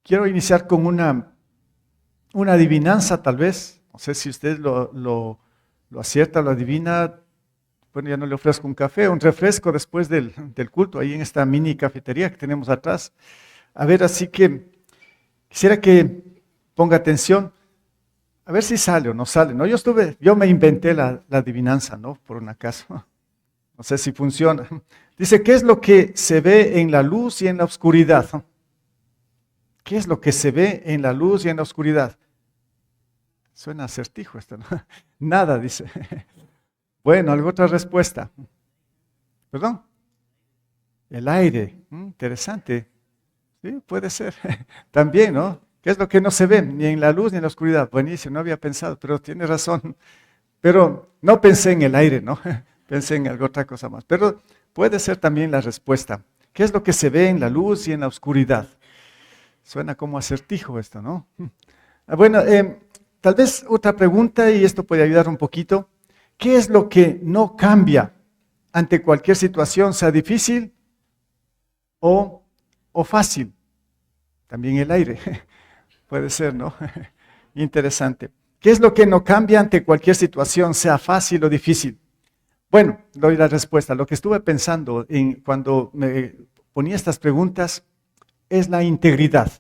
Quiero iniciar con una adivinanza tal vez. No sé si usted lo acierta, lo adivina. Bueno, ya no le ofrezco un café, un refresco después del culto, ahí en esta mini cafetería que tenemos atrás. A ver, así que quisiera que ponga atención, a ver si sale o no sale, ¿no? Yo me inventé la adivinanza, ¿no? Por un acaso. No sé si funciona. Dice, ¿qué es lo que se ve en la luz y en la oscuridad? ¿Qué es lo que se ve en la luz y en la oscuridad? Suena acertijo esto, ¿no? Nada, dice. Bueno, ¿alguna otra respuesta? ¿Perdón? El aire. Interesante. Sí, puede ser. También, ¿no? ¿Qué es lo que no se ve ni en la luz ni en la oscuridad? Buenísimo, no había pensado, pero tiene razón. Pero no pensé en el aire, ¿no? Pensé en alguna otra cosa más. Pero puede ser también la respuesta. ¿Qué es lo que se ve en la luz y en la oscuridad? Suena como acertijo esto, ¿no? Bueno, tal vez otra pregunta y esto puede ayudar un poquito. ¿Qué es lo que no cambia ante cualquier situación, sea difícil o fácil? También el aire, puede ser, ¿no? Interesante. ¿Qué es lo que no cambia ante cualquier situación, sea fácil o difícil? Bueno, doy la respuesta. Lo que estuve pensando cuando me ponía estas preguntas es la integridad.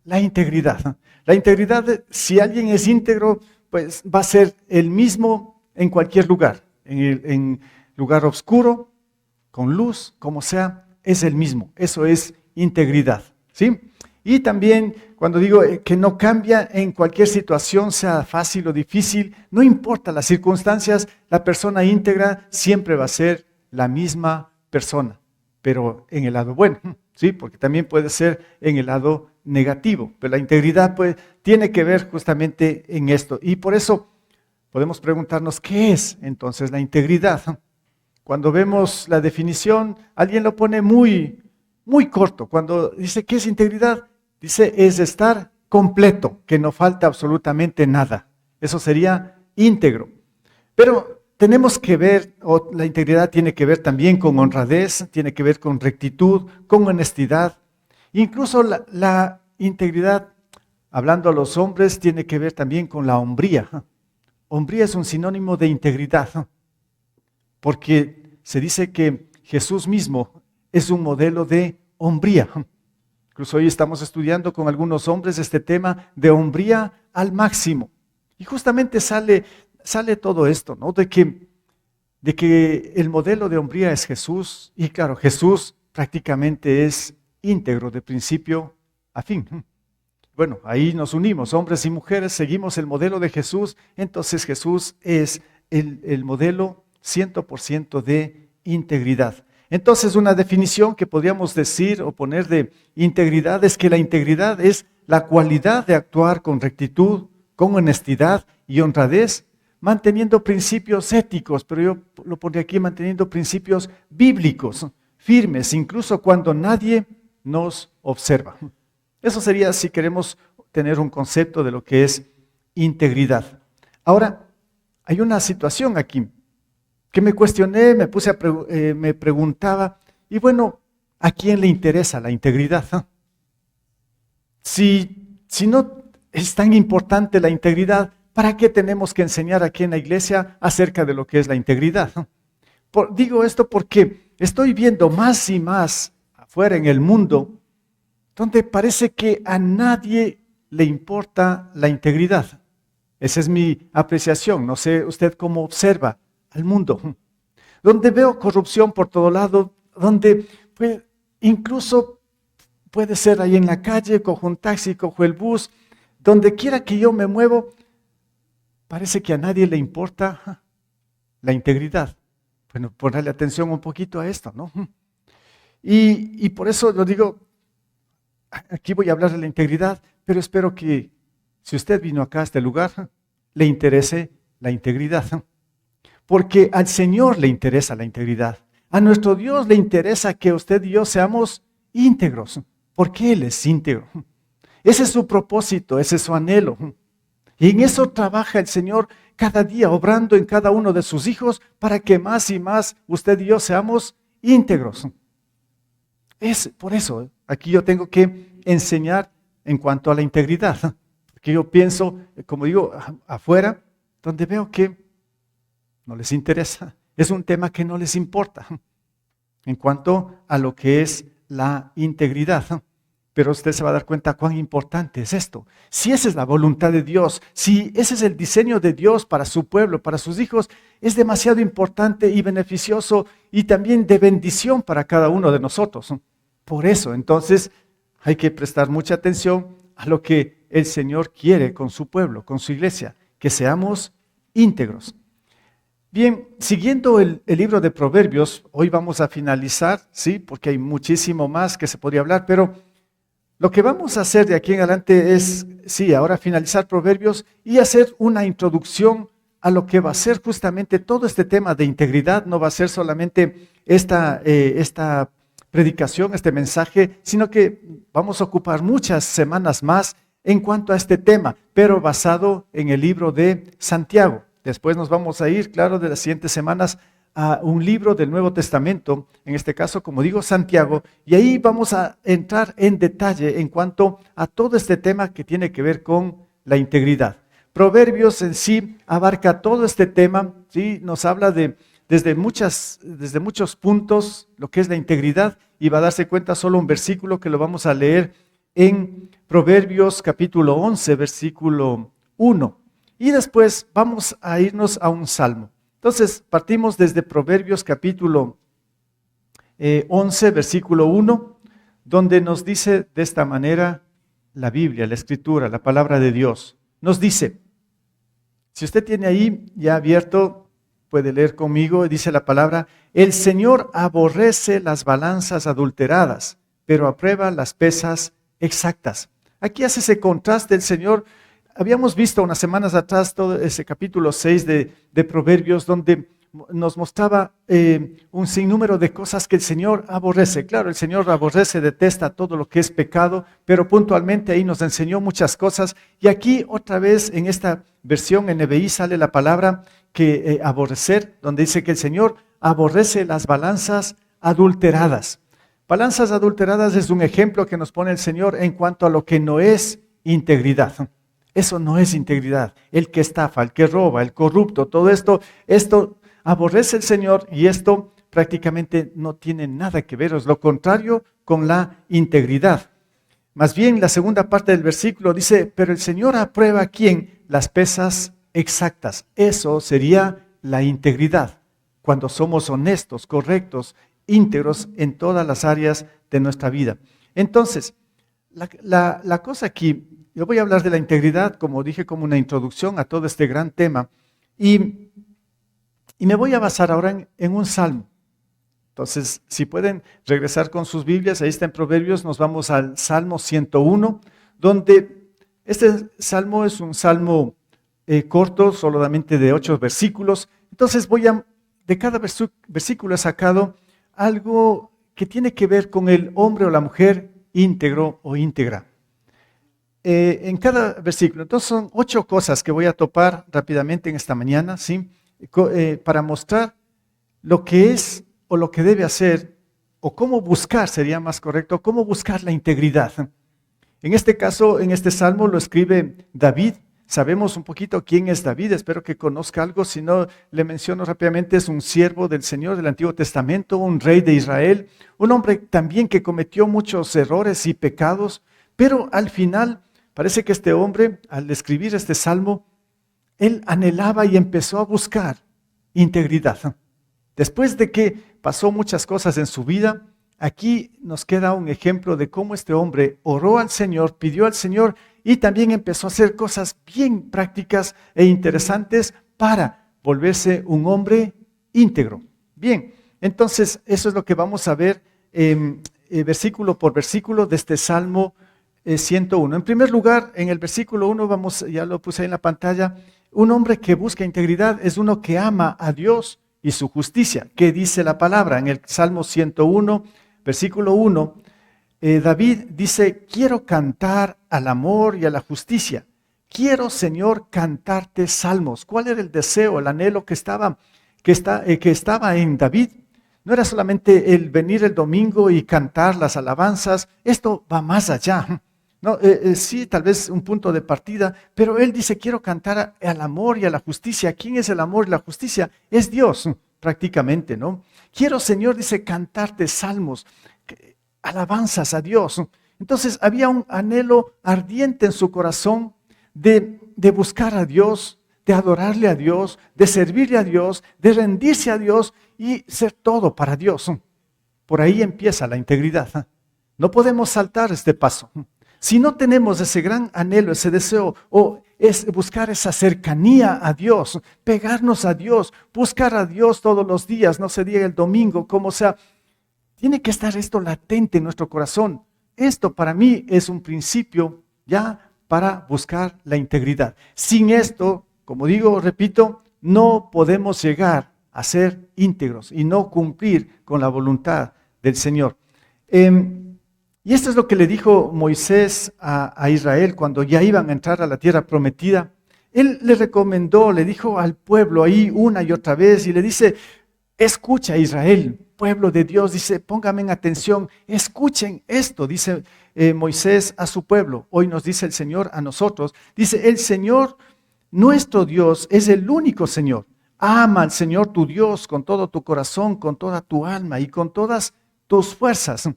La integridad. La integridad, si alguien es íntegro, pues va a ser el mismo en cualquier lugar. En lugar oscuro, con luz, como sea, es el mismo. Eso es integridad. ¿Sí? Y también cuando digo que no cambia en cualquier situación, sea fácil o difícil, no importa las circunstancias, la persona íntegra siempre va a ser la misma persona, pero en el lado bueno, ¿sí? Porque también puede ser en el lado negativo, pero la integridad pues, tiene que ver justamente en esto. Y por eso podemos preguntarnos, ¿qué es entonces la integridad? Cuando vemos la definición, alguien lo pone muy, muy corto. Cuando dice, ¿qué es integridad? Dice, es estar completo, que no falta absolutamente nada. Eso sería íntegro. Pero tenemos que ver, o la integridad tiene que ver también con honradez, tiene que ver con rectitud, con honestidad. Incluso la integridad, hablando a los hombres, tiene que ver también con la hombría. Hombría es un sinónimo de integridad, porque se dice que Jesús mismo es un modelo de hombría. Incluso hoy estamos estudiando con algunos hombres este tema de hombría al máximo. Y justamente sale todo esto, ¿no? De que el modelo de hombría es Jesús. Y claro, Jesús prácticamente es íntegro de principio a fin. Bueno, ahí nos unimos, hombres y mujeres, seguimos el modelo de Jesús. Entonces Jesús es el modelo 100% de integridad. Entonces, una definición que podríamos decir o poner de integridad es que la integridad es la cualidad de actuar con rectitud, con honestidad y honradez, manteniendo principios éticos, pero yo lo pondré aquí manteniendo principios bíblicos, firmes, incluso cuando nadie nos observa. Eso sería si queremos tener un concepto de lo que es integridad. Ahora, hay una situación aquí que me cuestioné, me preguntaba, y bueno, ¿a quién le interesa la integridad? Si no es tan importante la integridad, ¿para qué tenemos que enseñar aquí en la iglesia acerca de lo que es la integridad? Digo esto porque estoy viendo más y más afuera en el mundo, donde parece que a nadie le importa la integridad. Esa es mi apreciación, no sé usted cómo observa al mundo, donde veo corrupción por todo lado, donde incluso puede ser ahí en la calle, cojo un taxi, cojo el bus, donde quiera que yo me muevo, parece que a nadie le importa la integridad. Bueno, ponerle atención un poquito a esto, ¿no? Y por eso lo digo, aquí voy a hablar de la integridad, pero espero que si usted vino acá a este lugar, le interese la integridad. Porque al Señor le interesa la integridad. A nuestro Dios le interesa que usted y yo seamos íntegros, porque Él es íntegro. Ese es su propósito, ese es su anhelo. Y en eso trabaja el Señor cada día, obrando en cada uno de sus hijos para que más y más usted y yo seamos íntegros. Es por eso, aquí yo tengo que enseñar en cuanto a la integridad. Porque yo pienso, como digo, afuera, donde veo que no les interesa, es un tema que no les importa en cuanto a lo que es la integridad. Pero usted se va a dar cuenta cuán importante es esto. Si esa es la voluntad de Dios, si ese es el diseño de Dios para su pueblo, para sus hijos, es demasiado importante y beneficioso y también de bendición para cada uno de nosotros. Por eso, entonces, hay que prestar mucha atención a lo que el Señor quiere con su pueblo, con su iglesia, que seamos íntegros. Bien, siguiendo el libro de Proverbios, hoy vamos a finalizar, sí, porque hay muchísimo más que se podría hablar, pero lo que vamos a hacer de aquí en adelante es, sí, ahora finalizar Proverbios y hacer una introducción a lo que va a ser justamente todo este tema de integridad. No va a ser solamente esta predicación, este mensaje, sino que vamos a ocupar muchas semanas más en cuanto a este tema, pero basado en el libro de Santiago. Después nos vamos a ir, claro, de las siguientes semanas a un libro del Nuevo Testamento, en este caso, como digo, Santiago, y ahí vamos a entrar en detalle en cuanto a todo este tema que tiene que ver con la integridad. Proverbios en sí abarca todo este tema, ¿sí? Nos habla desde muchos puntos lo que es la integridad, y va a darse cuenta solo un versículo que lo vamos a leer en Proverbios capítulo 11, versículo 1. Y después vamos a irnos a un salmo. Entonces, partimos desde Proverbios capítulo 11, versículo 1, donde nos dice de esta manera la Biblia, la Escritura, la palabra de Dios. Nos dice, si usted tiene ahí ya abierto, puede leer conmigo, dice la palabra, el Señor aborrece las balanzas adulteradas, pero aprueba las pesas exactas. Aquí hace ese contraste el Señor. Habíamos visto unas semanas atrás todo ese capítulo 6 de Proverbios, donde nos mostraba un sinnúmero de cosas que el Señor aborrece. Claro, el Señor aborrece, detesta todo lo que es pecado, pero puntualmente ahí nos enseñó muchas cosas. Y aquí otra vez en esta versión NBI sale la palabra que aborrecer, donde dice que el Señor aborrece las balanzas adulteradas. Balanzas adulteradas es un ejemplo que nos pone el Señor en cuanto a lo que no es integridad. Eso no es integridad. El que estafa, el que roba, el corrupto, todo esto aborrece el Señor, y esto prácticamente no tiene nada que ver, es lo contrario con la integridad. Más bien la segunda parte del versículo dice, pero el Señor aprueba ¿quién? Las pesas exactas. Eso sería la integridad, cuando somos honestos, correctos, íntegros en todas las áreas de nuestra vida. Entonces, la cosa aquí, yo voy a hablar de la integridad, como dije, como una introducción a todo este gran tema, y me voy a basar ahora en un salmo. Entonces, si pueden regresar con sus Biblias, ahí está en Proverbios, nos vamos al Salmo 101, donde este salmo es un salmo corto, solamente de 8 versículos. Entonces de cada versículo he sacado algo que tiene que ver con el hombre o la mujer íntegro o íntegra. En cada versículo, entonces son 8 cosas que voy a topar rápidamente en esta mañana, ¿sí? Para mostrar lo que es o lo que debe hacer, o cómo buscar, sería más correcto, cómo buscar la integridad. En este caso, en este salmo lo escribe David. Sabemos un poquito quién es David, espero que conozca algo, si no le menciono rápidamente, es un siervo del Señor del Antiguo Testamento, un rey de Israel, un hombre también que cometió muchos errores y pecados, pero al final parece que este hombre, al escribir este salmo, él anhelaba y empezó a buscar integridad. Después de que pasó muchas cosas en su vida, aquí nos queda un ejemplo de cómo este hombre oró al Señor, pidió al Señor y también empezó a hacer cosas bien prácticas e interesantes para volverse un hombre íntegro. Bien, entonces eso es lo que vamos a ver versículo por versículo de este Salmo 101. En primer lugar, en el versículo 1, ya lo puse ahí en la pantalla, un hombre que busca integridad es uno que ama a Dios y su justicia. ¿Qué dice la palabra? En el Salmo 101, versículo 1, David dice, quiero cantar al amor y a la justicia. Quiero, Señor, cantarte salmos. ¿Cuál era el deseo, el anhelo que estaba en David? No era solamente el venir el domingo y cantar las alabanzas. Esto va más allá. No, sí, tal vez un punto de partida, pero él dice, quiero cantar al amor y a la justicia. ¿Quién es el amor y la justicia? Es Dios, prácticamente, ¿no? Quiero, Señor, dice, cantarte salmos, alabanzas a Dios. Entonces había un anhelo ardiente en su corazón de buscar a Dios, de adorarle a Dios, de servirle a Dios, de rendirse a Dios y ser todo para Dios. Por ahí empieza la integridad. No podemos saltar este paso. Si no tenemos ese gran anhelo, ese deseo, o es buscar esa cercanía a Dios, pegarnos a Dios, buscar a Dios todos los días, no se diga el domingo, como sea, tiene que estar esto latente en nuestro corazón. Esto para mí es un principio ya para buscar la integridad. Sin esto, como digo, repito, no podemos llegar a ser íntegros y no cumplir con la voluntad del Señor. Y esto es lo que le dijo Moisés a Israel cuando ya iban a entrar a la tierra prometida. Él le recomendó, le dijo al pueblo ahí una y otra vez y le dice, escucha Israel, pueblo de Dios, dice, pónganme en atención, escuchen esto, dice Moisés a su pueblo. Hoy nos dice el Señor a nosotros, dice, el Señor, nuestro Dios, es el único Señor. Ama al Señor tu Dios con todo tu corazón, con toda tu alma y con todas tus fuerzas.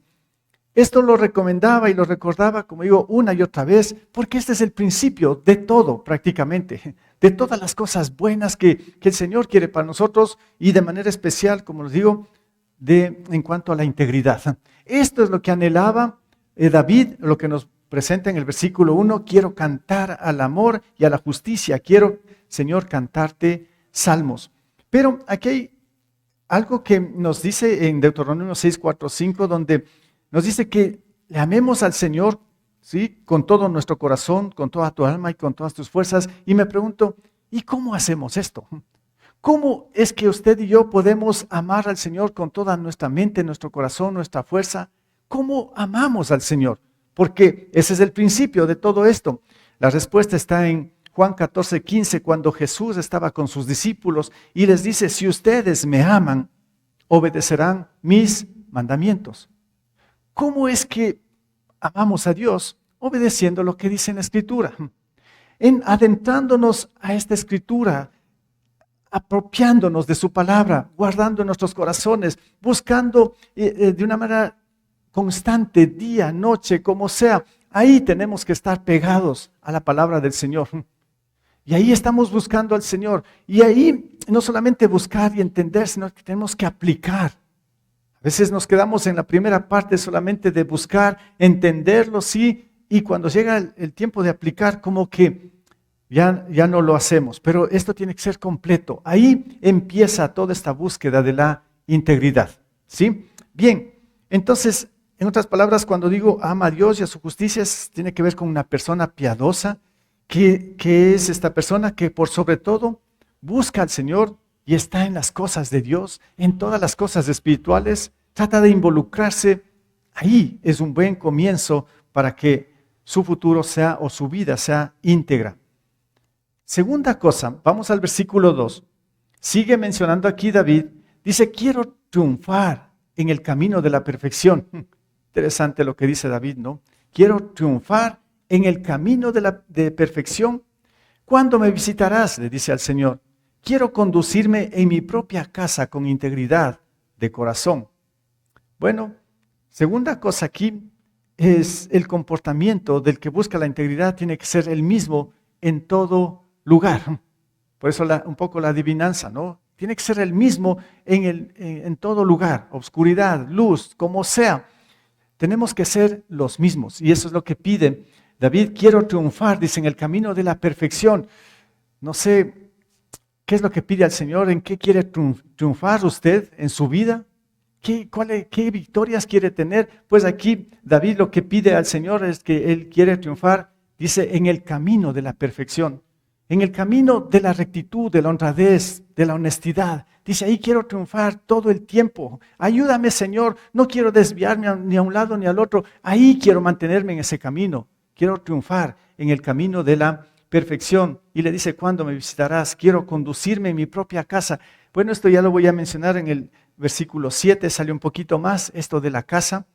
Esto lo recomendaba y lo recordaba, como digo, una y otra vez, porque este es el principio de todo prácticamente, de todas las cosas buenas que el Señor quiere para nosotros y de manera especial, como les digo, en cuanto a la integridad. Esto es lo que anhelaba David, lo que nos presenta en el versículo 1, quiero cantar al amor y a la justicia, quiero, Señor, cantarte salmos. Pero aquí hay algo que nos dice en Deuteronomio 6, 4, 5, donde nos dice que le amemos al Señor, ¿sí? Con todo nuestro corazón, con toda tu alma y con todas tus fuerzas. Y me pregunto, ¿y cómo hacemos esto? ¿Cómo es que usted y yo podemos amar al Señor con toda nuestra mente, nuestro corazón, nuestra fuerza? ¿Cómo amamos al Señor? Porque ese es el principio de todo esto. La respuesta está en Juan 14, 15, cuando Jesús estaba con sus discípulos y les dice, si ustedes me aman, obedecerán mis mandamientos. ¿Cómo es que amamos a Dios? Obedeciendo lo que dice en la Escritura. En adentrándonos a esta Escritura, apropiándonos de su palabra, guardando en nuestros corazones, buscando de una manera constante, día, noche, como sea. Ahí tenemos que estar pegados a la palabra del Señor. Y ahí estamos buscando al Señor. Y ahí no solamente buscar y entender, sino que tenemos que aplicar. A veces nos quedamos en la primera parte solamente de buscar, entenderlo, sí, y cuando llega el tiempo de aplicar, como que ya no lo hacemos. Pero esto tiene que ser completo. Ahí empieza toda esta búsqueda de la integridad, ¿sí? Bien, entonces, en otras palabras, cuando digo ama a Dios y a su justicia, tiene que ver con una persona piadosa, que es esta persona que por sobre todo busca al Señor y está en las cosas de Dios, en todas las cosas espirituales, trata de involucrarse. Ahí es un buen comienzo para que su futuro sea o su vida sea íntegra. Segunda cosa, vamos al versículo 2. Sigue mencionando aquí David, dice, quiero triunfar en el camino de la perfección. Interesante lo que dice David, ¿no? Quiero triunfar en el camino de perfección. ¿Cuándo me visitarás? Le dice al Señor. Quiero conducirme en mi propia casa con integridad de corazón. Bueno, segunda cosa aquí es el comportamiento del que busca la integridad tiene que ser el mismo en todo lugar. Por eso un poco la adivinanza, ¿no? Tiene que ser el mismo en todo lugar, obscuridad, luz, como sea. Tenemos que ser los mismos y eso es lo que pide David. Quiero triunfar, dice, en el camino de la perfección. No sé, ¿qué es lo que pide al Señor? ¿En qué quiere triunfar usted en su vida? ¿Qué victorias quiere tener? Pues aquí David lo que pide al Señor es que él quiere triunfar, dice, en el camino de la perfección, en el camino de la rectitud, de la honradez, de la honestidad. Dice, ahí quiero triunfar todo el tiempo. Ayúdame, Señor, no quiero desviarme ni a un lado ni al otro. Ahí quiero mantenerme en ese camino. Quiero triunfar en el camino de la perfección. Y le dice, ¿cuándo me visitarás? Quiero conducirme en mi propia casa. Bueno, esto ya lo voy a mencionar en el versículo 7, sale un poquito más esto de la casa.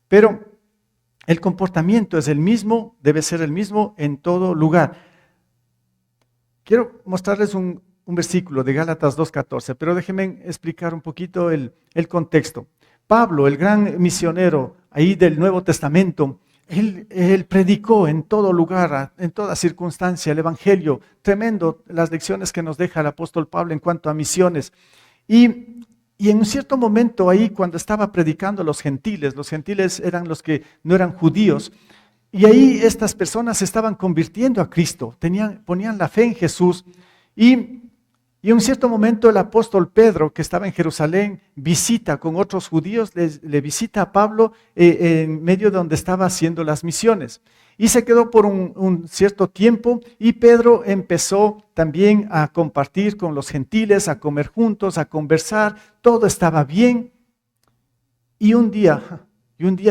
Pero El comportamiento es el mismo, debe ser el mismo en todo lugar. Quiero mostrarles un versículo de Gálatas 2:14, pero déjenme explicar un poquito el contexto. Pablo, el gran misionero ahí del Nuevo Testamento, él predicó en todo lugar, en toda circunstancia, el Evangelio. Tremendo las lecciones que nos deja el apóstol Pablo en cuanto a misiones. Y en un cierto momento ahí, cuando estaba predicando a los gentiles eran los que no eran judíos, y ahí estas personas se estaban convirtiendo a Cristo, ponían la fe en Jesús, y en un cierto momento el apóstol Pedro, que estaba en Jerusalén, visita con otros judíos, le visita a Pablo en medio de donde estaba haciendo las misiones. Y se quedó por un cierto tiempo, y Pedro empezó también a compartir con los gentiles, a comer juntos, a conversar, todo estaba bien. Y un día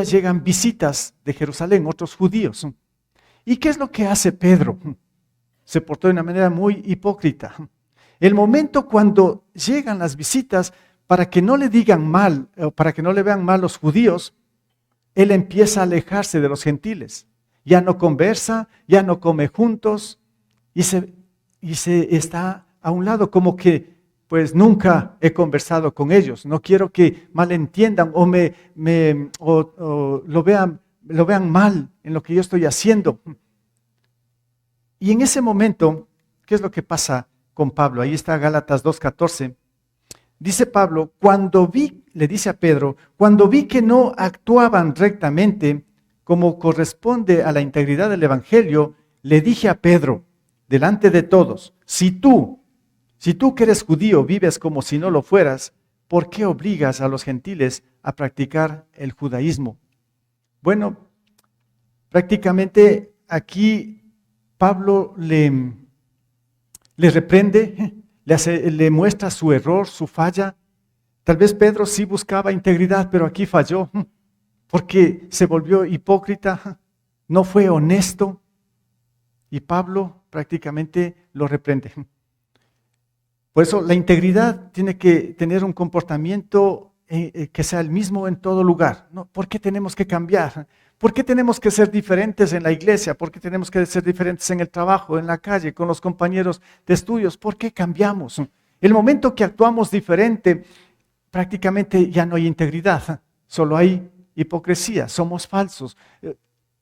llegan visitas de Jerusalén, otros judíos. ¿Y qué es lo que hace Pedro? Se portó de una manera muy hipócrita. El momento cuando llegan las visitas, para que no le digan mal, o para que no le vean mal los judíos, él empieza a alejarse de los gentiles. Ya no conversa, ya no come juntos, y se está a un lado, como que pues nunca he conversado con ellos. No quiero que malentiendan o lo vean mal en lo que yo estoy haciendo. Y en ese momento, ¿qué es lo que pasa con Pablo? Ahí está Gálatas 2:14. Dice Pablo, le dice a Pedro, cuando vi que no actuaban rectamente como corresponde a la integridad del Evangelio, le dije a Pedro, delante de todos, si tú que eres judío vives como si no lo fueras, ¿por qué obligas a los gentiles a practicar el judaísmo? Bueno, prácticamente aquí Pablo le reprende, le muestra su error, su falla. Tal vez Pedro sí buscaba integridad, pero aquí falló, porque se volvió hipócrita, no fue honesto, y Pablo prácticamente lo reprende. Por eso la integridad tiene que tener un comportamiento que sea el mismo en todo lugar. ¿No? ¿Por qué tenemos que cambiar? ¿Por qué tenemos que ser diferentes en la iglesia? ¿Por qué tenemos que ser diferentes en el trabajo, en la calle, con los compañeros de estudios? ¿Por qué cambiamos? El momento que actuamos diferente, prácticamente ya no hay integridad, solo hay hipocresía, somos falsos,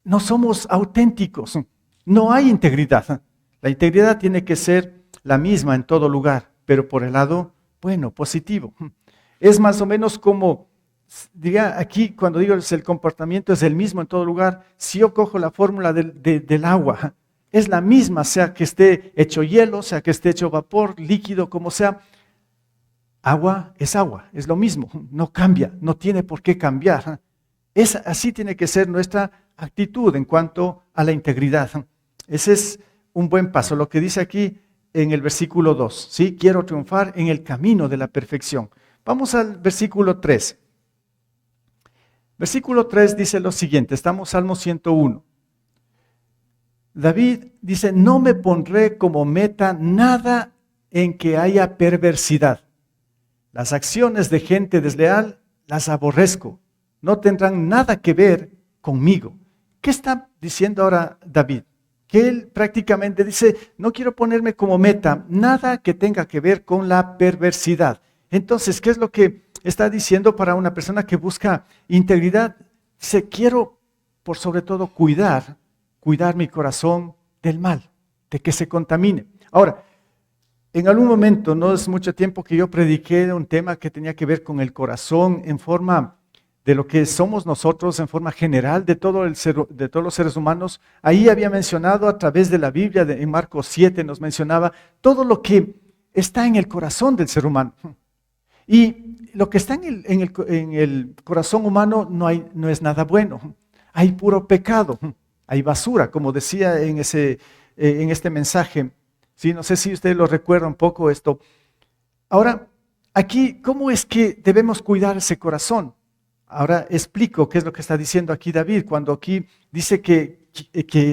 no somos auténticos, no hay integridad. La integridad tiene que ser la misma en todo lugar, pero por el lado, bueno, positivo. Es más o menos como, diría aquí, cuando digo el comportamiento es el mismo en todo lugar, si yo cojo la fórmula del agua, es la misma, sea que esté hecho hielo, sea que esté hecho vapor, líquido, como sea. Agua, es lo mismo, no cambia, no tiene por qué cambiar. Así tiene que ser nuestra actitud en cuanto a la integridad. Ese es un buen paso, lo que dice aquí en el versículo 2, ¿sí? Quiero triunfar en el camino de la perfección. Vamos al versículo 3. Versículo 3 dice lo siguiente, estamos Salmo 101. David dice, no me pondré como meta nada en que haya perversidad. Las acciones de gente desleal las aborrezco, no tendrán nada que ver conmigo. ¿Qué está diciendo ahora David? Que él prácticamente dice, no quiero ponerme como meta nada que tenga que ver con la perversidad. Entonces, ¿qué es lo que está diciendo para una persona que busca integridad? Dice, quiero por sobre todo cuidar mi corazón del mal, de que se contamine. Ahora, en algún momento, no es mucho tiempo que yo prediqué un tema que tenía que ver con el corazón en forma de lo que somos nosotros, en forma general de todos los seres humanos. Ahí había mencionado a través de la Biblia, en Marcos 7 nos mencionaba todo lo que está en el corazón del ser humano. Y lo que está en el corazón humano no es nada bueno. Hay puro pecado, hay basura, como decía en este mensaje. Sí, no sé si usted lo recuerda un poco esto. Ahora, aquí, ¿cómo es que debemos cuidar ese corazón? Ahora explico qué es lo que está diciendo aquí David, cuando aquí dice que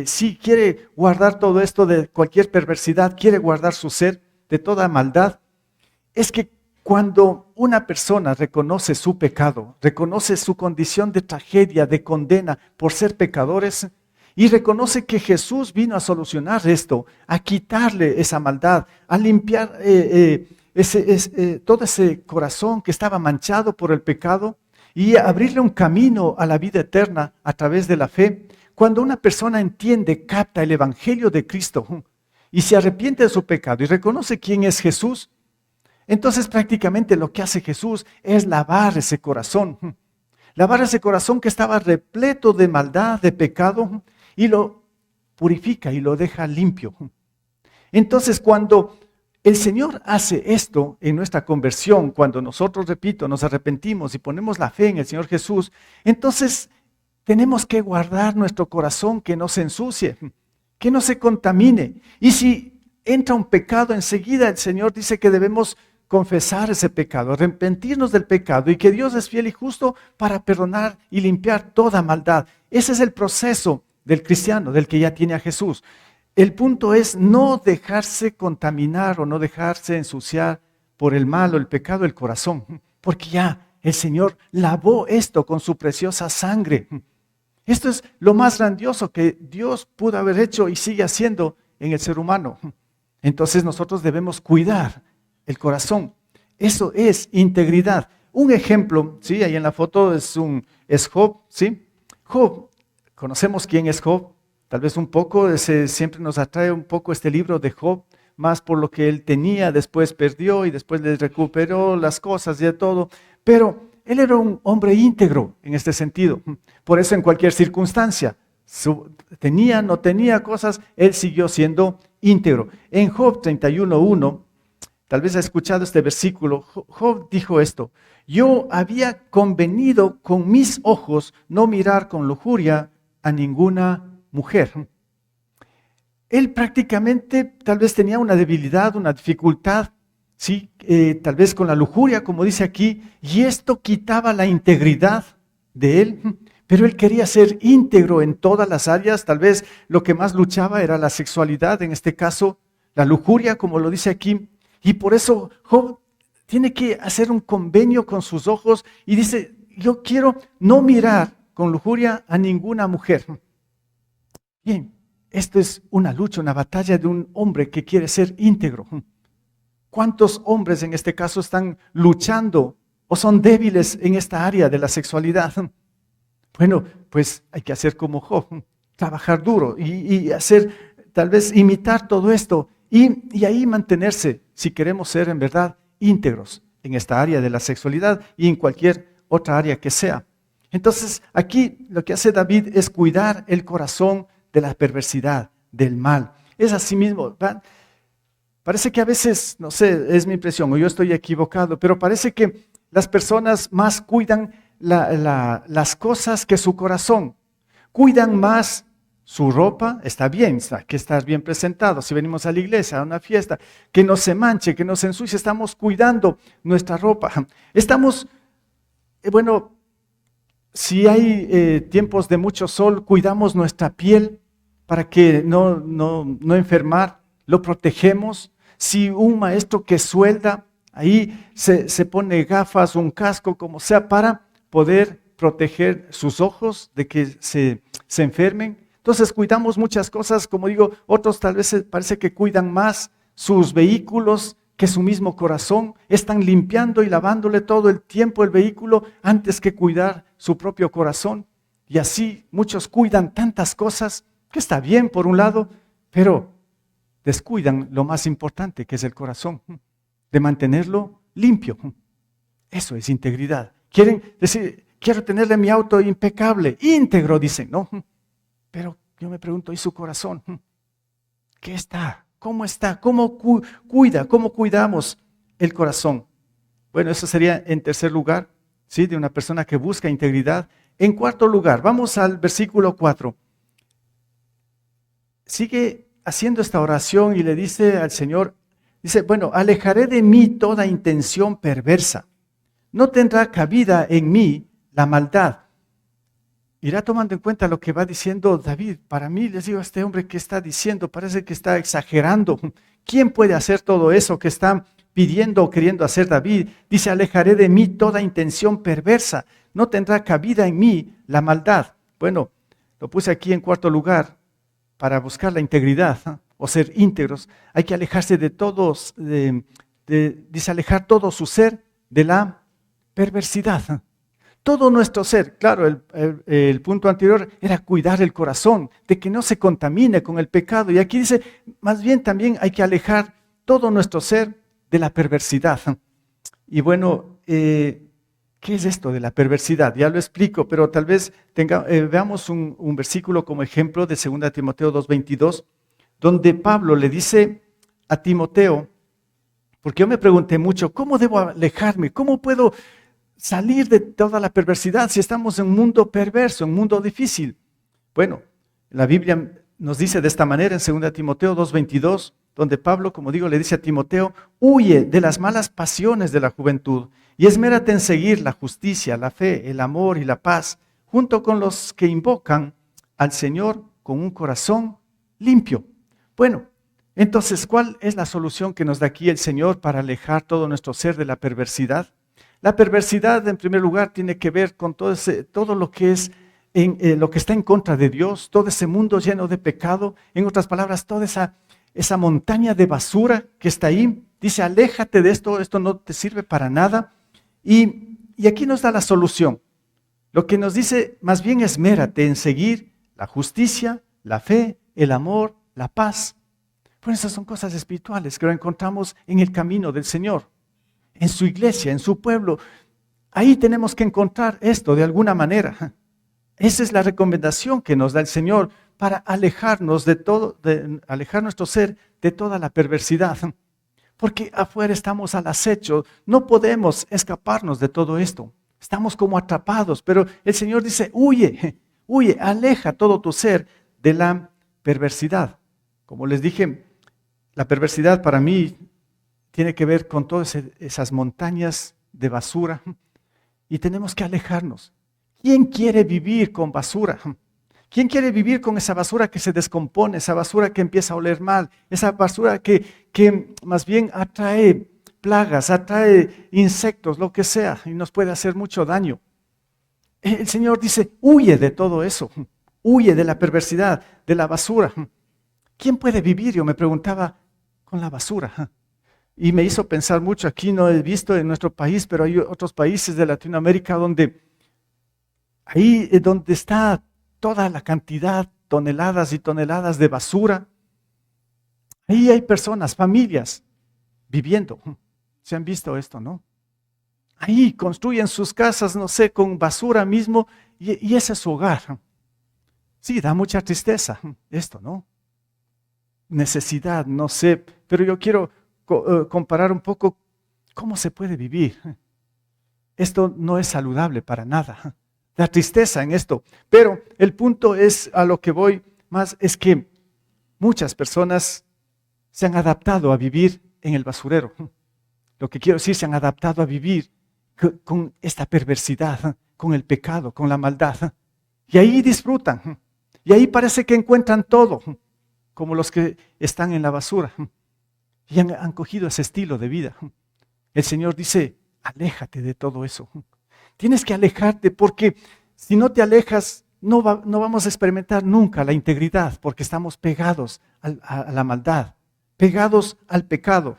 sí quiere guardar todo esto de cualquier perversidad, quiere guardar su ser de toda maldad. Es que Cuando una persona reconoce su pecado, reconoce su condición de tragedia, de condena por ser pecadores, y reconoce que Jesús vino a solucionar esto, a quitarle esa maldad, a limpiar todo ese corazón que estaba manchado por el pecado y a abrirle un camino a la vida eterna a través de la fe. Cuando una persona entiende, capta el Evangelio de Cristo y se arrepiente de su pecado y reconoce quién es Jesús, entonces prácticamente lo que hace Jesús es lavar ese corazón. Lavar ese corazón que estaba repleto de maldad, de pecado, y lo purifica y lo deja limpio. Entonces cuando el Señor hace esto en nuestra conversión, cuando nosotros, repito, nos arrepentimos y ponemos la fe en el Señor Jesús, entonces tenemos que guardar nuestro corazón que no se ensucie, que no se contamine. Y si entra un pecado, enseguida el Señor dice que debemos confesar ese pecado, arrepentirnos del pecado y que Dios es fiel y justo para perdonar y limpiar toda maldad. Ese es el proceso del cristiano, del que ya tiene a Jesús. El punto es no dejarse contaminar o no dejarse ensuciar por el mal o el pecado del corazón, porque ya el Señor lavó esto con su preciosa sangre. Esto es lo más grandioso que Dios pudo haber hecho y sigue haciendo en el ser humano. Entonces nosotros debemos cuidar el corazón. Eso es integridad. Un ejemplo, ¿sí? Ahí en la foto es Job, ¿sí? Job, conocemos quién es Job, tal vez un poco, siempre nos atrae un poco este libro de Job, más por lo que él tenía, después perdió y después le recuperó las cosas y de todo, pero él era un hombre íntegro en este sentido. Por eso en cualquier circunstancia, tenía, no tenía cosas, él siguió siendo íntegro. En Job 31:1, tal vez ha escuchado este versículo, Job dijo esto: yo había convenido con mis ojos no mirar con lujuria a ninguna mujer. Él prácticamente tal vez tenía una debilidad, una dificultad, ¿sí? Tal vez con la lujuria, como dice aquí, y esto quitaba la integridad de él, pero él quería ser íntegro en todas las áreas. Tal vez lo que más luchaba era la sexualidad, en este caso la lujuria, como lo dice aquí, y por eso Job tiene que hacer un convenio con sus ojos y dice: yo quiero no mirar con lujuria a ninguna mujer. Bien, esto es una lucha, una batalla de un hombre que quiere ser íntegro. ¿Cuántos hombres en este caso están luchando o son débiles en esta área de la sexualidad? Bueno, pues hay que hacer como Job, trabajar duro y hacer, tal vez imitar todo esto y ahí mantenerse, si queremos ser en verdad íntegros en esta área de la sexualidad y en cualquier otra área que sea. Entonces, aquí lo que hace David es cuidar el corazón de la perversidad, del mal. Es así mismo, ¿verdad? Parece que a veces, no sé, es mi impresión o yo estoy equivocado, pero parece que las personas más cuidan las cosas que su corazón. Cuidan más su ropa, está bien, hay que estar bien presentado. Si venimos a la iglesia, a una fiesta, que no se manche, que no se ensucie, estamos cuidando nuestra ropa. Estamos, bueno, si hay tiempos de mucho sol, cuidamos nuestra piel para que no enfermar, lo protegemos. Si un maestro que suelda, ahí se pone gafas, un casco, como sea, para poder proteger sus ojos de que se enfermen. Entonces cuidamos muchas cosas, como digo, otros tal vez parece que cuidan más sus vehículos que su mismo corazón. Están limpiando y lavándole todo el tiempo el vehículo antes que cuidar su propio corazón. Y así muchos cuidan tantas cosas, que está bien por un lado, pero descuidan lo más importante, que es el corazón, de mantenerlo limpio. Eso es integridad. Quieren decir: quiero tenerle mi auto impecable, íntegro, dicen, ¿no? Pero yo me pregunto, ¿y su corazón? ¿Qué está? ¿Cómo está? ¿Cómo cuida? ¿Cómo cuidamos el corazón? Bueno, eso sería en tercer lugar, ¿sí? De una persona que busca integridad. En cuarto lugar, vamos al versículo 4. Sigue haciendo esta oración y le dice al Señor, dice: bueno, alejaré de mí toda intención perversa. No tendrá cabida en mí la maldad. Irá tomando en cuenta lo que va diciendo David. Para mí, les digo, este hombre que está diciendo, parece que está exagerando. ¿Quién puede hacer todo eso que está pidiendo o queriendo hacer David. Dice, alejaré de mí toda intención perversa, no tendrá cabida en mí la maldad. Bueno, lo puse aquí en cuarto lugar para buscar la integridad, ¿eh? O ser íntegros. Hay que alejarse de todos, dice, alejar todo su ser de la perversidad. ¿Eh? Todo nuestro ser, claro, el punto anterior era cuidar el corazón, de que no se contamine con el pecado. Y aquí dice, más bien también hay que alejar todo nuestro ser de la perversidad. Y bueno, ¿qué es esto de la perversidad? Ya lo explico, pero tal vez veamos un versículo como ejemplo de 2 Timoteo 2:22, donde Pablo le dice a Timoteo, porque yo me pregunté mucho, ¿cómo debo alejarme? ¿Cómo puedo salir de toda la perversidad si estamos en un mundo perverso, en un mundo difícil? Bueno, la Biblia nos dice de esta manera en 2 Timoteo 2:22, donde Pablo, como digo, le dice a Timoteo, huye de las malas pasiones de la juventud y esmérate en seguir la justicia, la fe, el amor y la paz, junto con los que invocan al Señor con un corazón limpio. Bueno, entonces, ¿cuál es la solución que nos da aquí el Señor para alejar todo nuestro ser de la perversidad? La perversidad, en primer lugar, tiene que ver con todo lo que es lo que está en contra de Dios, todo ese mundo lleno de pecado. En otras palabras, toda esa montaña de basura que está ahí. Dice, aléjate de esto, esto no te sirve para nada. Y aquí nos da la solución. Lo que nos dice, más bien esmérate en seguir la justicia, la fe, el amor, la paz. Pues esas son cosas espirituales que lo encontramos en el camino del Señor, en su iglesia, en su pueblo. Ahí tenemos que encontrar esto de alguna manera. Esa es la recomendación que nos da el Señor para alejarnos de todo, alejar nuestro ser de toda la perversidad. Porque afuera estamos al acecho, no podemos escaparnos de todo esto. Estamos como atrapados, pero el Señor dice, huye, huye, aleja todo tu ser de la perversidad. Como les dije, la perversidad para mí tiene que ver con todas esas montañas de basura y tenemos que alejarnos. ¿Quién quiere vivir con basura? ¿Quién quiere vivir con esa basura que se descompone, esa basura que empieza a oler mal, esa basura que más bien atrae plagas, atrae insectos, lo que sea, y nos puede hacer mucho daño? El Señor dice, huye de todo eso, huye de la perversidad, de la basura. ¿Quién puede vivir? Yo me preguntaba, con la basura. Y me hizo pensar mucho, aquí no he visto en nuestro país, pero hay otros países de Latinoamérica donde ahí es donde está toda la cantidad, toneladas y toneladas de basura. Ahí hay personas, familias, viviendo. ¿Se han visto esto, no? Ahí construyen sus casas, no sé, con basura mismo, y ese es su hogar. Sí, da mucha tristeza esto, ¿no? Necesidad, no sé, pero yo quiero comparar un poco cómo se puede vivir. Esto no es saludable para nada. Da tristeza en esto, pero el punto es, a lo que voy más, es que muchas personas se han adaptado a vivir en el basurero. Lo que quiero decir, se han adaptado a vivir con esta perversidad, con el pecado, con la maldad. Y ahí disfrutan. Y ahí parece que encuentran todo, como los que están en la basura. Y han cogido ese estilo de vida. El Señor dice, aléjate de todo eso. Tienes que alejarte porque si no te alejas, no vamos a experimentar nunca la integridad porque estamos pegados a la maldad, pegados al pecado.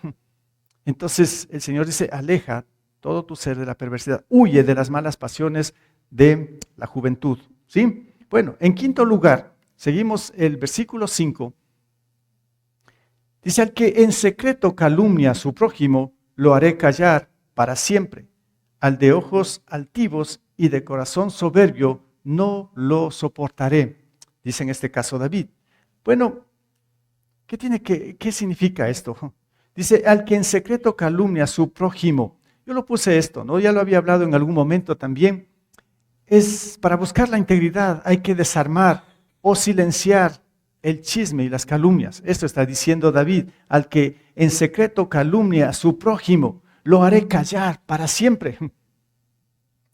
Entonces el Señor dice, aleja todo tu ser de la perversidad, huye de las malas pasiones de la juventud. ¿Sí? Bueno, en quinto lugar, seguimos el versículo 5. Dice, al que en secreto calumnia a su prójimo, lo haré callar para siempre. Al de ojos altivos y de corazón soberbio, no lo soportaré. Dice en este caso David. Bueno, ¿qué significa esto? Dice, al que en secreto calumnia a su prójimo. Yo lo puse esto, ¿no? Ya lo había hablado en algún momento también. Es para buscar la integridad hay que desarmar o silenciar el chisme y las calumnias. Esto está diciendo David, al que en secreto calumnia a su prójimo, lo haré callar para siempre.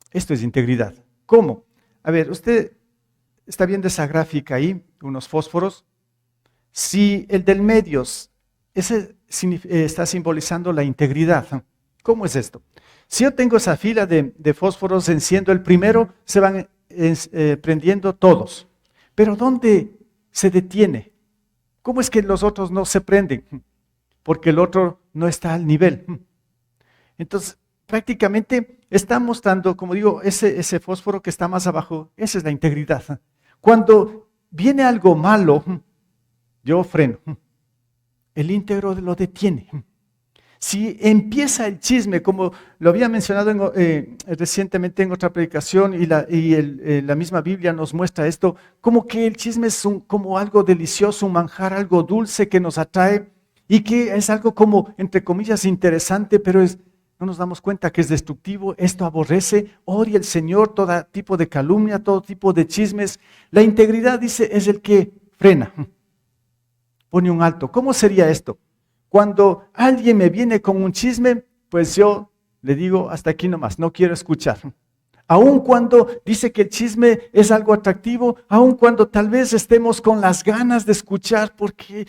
Esto es integridad. ¿Cómo? A ver, usted está viendo esa gráfica ahí, unos fósforos. Si el del medio, ese está simbolizando la integridad. ¿Cómo es esto? Si yo tengo esa fila de fósforos, enciendo el primero, se van prendiendo todos. Pero ¿dónde se detiene? ¿Cómo es que los otros no se prenden? Porque el otro no está al nivel. Entonces, prácticamente está mostrando, como digo, ese fósforo que está más abajo, esa es la integridad. Cuando viene algo malo, yo freno. El íntegro lo detiene. Si empieza el chisme, como lo había mencionado recientemente en otra predicación, y la misma Biblia nos muestra esto, como que el chisme es como algo delicioso, un manjar, algo dulce que nos atrae, y que es algo como, entre comillas, interesante, pero no nos damos cuenta que es destructivo. Esto aborrece, odia el Señor todo tipo de calumnia, todo tipo de chismes. La integridad, dice, es el que frena, pone un alto. ¿Cómo sería esto? Cuando alguien me viene con un chisme, pues yo le digo, hasta aquí nomás, no quiero escuchar. Aun cuando dice que el chisme es algo atractivo, aun cuando tal vez estemos con las ganas de escuchar, porque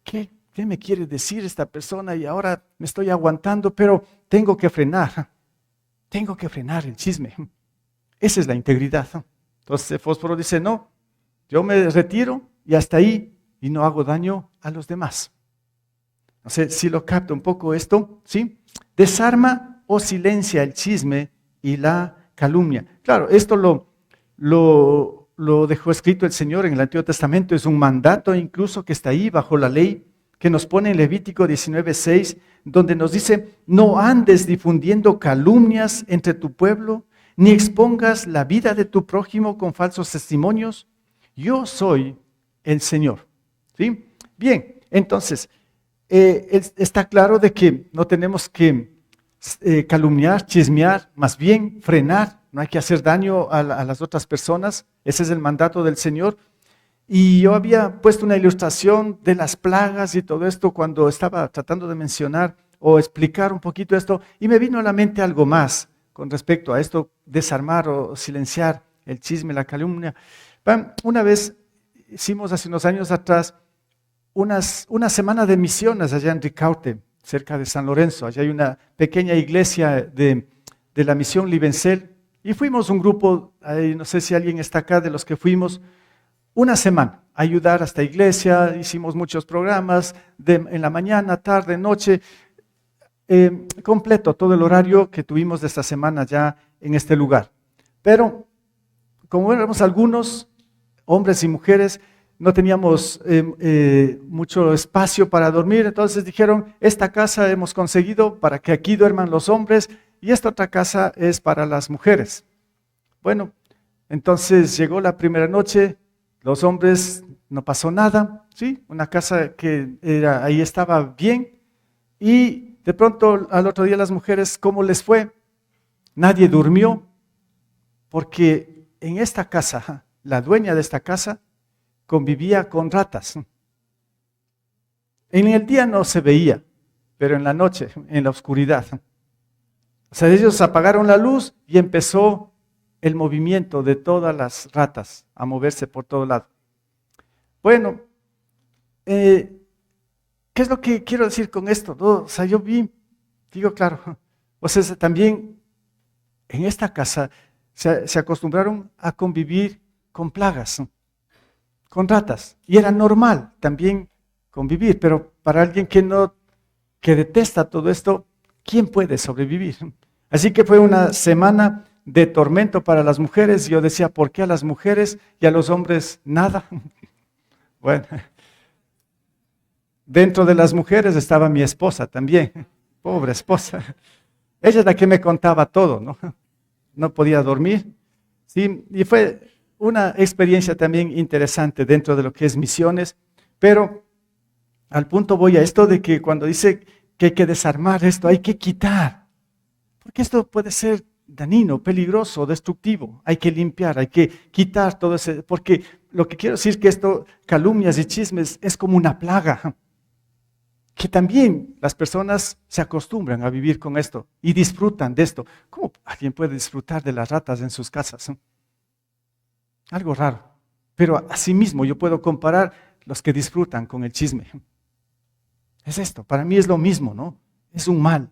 ¿qué me quiere decir esta persona? Y ahora me estoy aguantando, pero tengo que frenar el chisme. Esa es la integridad. Entonces el fósforo dice, no, yo me retiro y hasta ahí, y no hago daño a los demás. No sé si lo capta un poco esto, ¿sí? Desarma o silencia el chisme y la calumnia. Claro, esto lo dejó escrito el Señor en el Antiguo Testamento, es un mandato incluso que está ahí bajo la ley, que nos pone en Levítico 19:6, donde nos dice, no andes difundiendo calumnias entre tu pueblo, ni expongas la vida de tu prójimo con falsos testimonios. Yo soy el Señor. ¿Sí? Bien, entonces, está claro de que no tenemos que calumniar, chismear, más bien frenar, no hay que hacer daño a las otras personas, ese es el mandato del Señor. Y yo había puesto una ilustración de las plagas y todo esto cuando estaba tratando de mencionar o explicar un poquito esto, y me vino a la mente algo más con respecto a esto, desarmar o silenciar el chisme, la calumnia. Una vez hicimos hace unos años atrás una semana de misiones allá en Ricaurte, cerca de San Lorenzo. Allá hay una pequeña iglesia de la misión Livencel, y fuimos un grupo, no sé si alguien está acá de los que fuimos, una semana a ayudar a esta iglesia. Hicimos muchos programas en la mañana, tarde, noche, completo todo el horario que tuvimos de esta semana ya en este lugar. Pero como éramos algunos, hombres y mujeres, no teníamos mucho espacio para dormir, entonces dijeron, esta casa hemos conseguido para que aquí duerman los hombres y esta otra casa es para las mujeres. Bueno, entonces llegó la primera noche, los hombres no pasó nada, ¿sí? Una casa que ahí estaba bien, y de pronto al otro día las mujeres, ¿cómo les fue? Nadie durmió, porque en esta casa, la dueña de esta casa convivía con ratas. En el día no se veía, pero en la noche, en la oscuridad. O sea, ellos apagaron la luz y empezó el movimiento de todas las ratas a moverse por todo lado. Bueno, ¿qué es lo que quiero decir con esto? No, o sea, yo digo, claro, o sea, también en esta casa se acostumbraron a convivir con plagas, con ratas, y era normal también convivir, pero para alguien que detesta todo esto, ¿quién puede sobrevivir? Así que fue una semana de tormento para las mujeres. Yo decía, ¿por qué a las mujeres y a los hombres nada? Bueno, dentro de las mujeres estaba mi esposa también, pobre esposa. Ella es la que me contaba todo, ¿no? No podía dormir. Sí, y fue una experiencia también interesante dentro de lo que es misiones, pero al punto voy a esto de que cuando dice que hay que desarmar esto, hay que quitar, porque esto puede ser dañino, peligroso, destructivo. Hay que limpiar, hay que quitar todo ese, porque lo que quiero decir es que esto, calumnias y chismes, es como una plaga, que también las personas se acostumbran a vivir con esto y disfrutan de esto. ¿Cómo alguien puede disfrutar de las ratas en sus casas? Algo raro. Pero asimismo yo puedo comparar los que disfrutan con el chisme. Es esto, para mí es lo mismo, ¿no? Es un mal,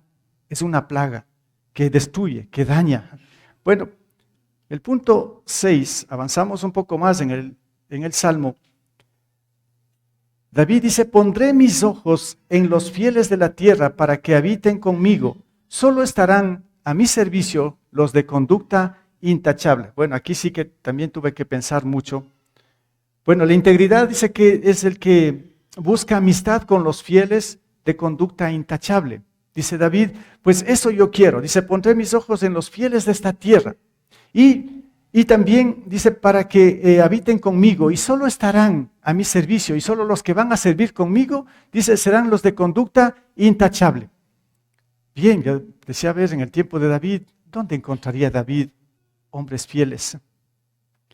es una plaga que destruye, que daña. Bueno, el punto 6, avanzamos un poco más en el Salmo. David dice, pondré mis ojos en los fieles de la tierra para que habiten conmigo. Solo estarán a mi servicio los de conducta intachable. Bueno, aquí sí que también tuve que pensar mucho. Bueno, la integridad dice que es el que busca amistad con los fieles de conducta intachable. Dice David, pues eso yo quiero. Dice, pondré mis ojos en los fieles de esta tierra. Y también dice, para que habiten conmigo y solo estarán a mi servicio y solo los que van a servir conmigo, dice, serán los de conducta intachable. Bien, yo decía ver en el tiempo de David, ¿dónde encontraría David hombres fieles?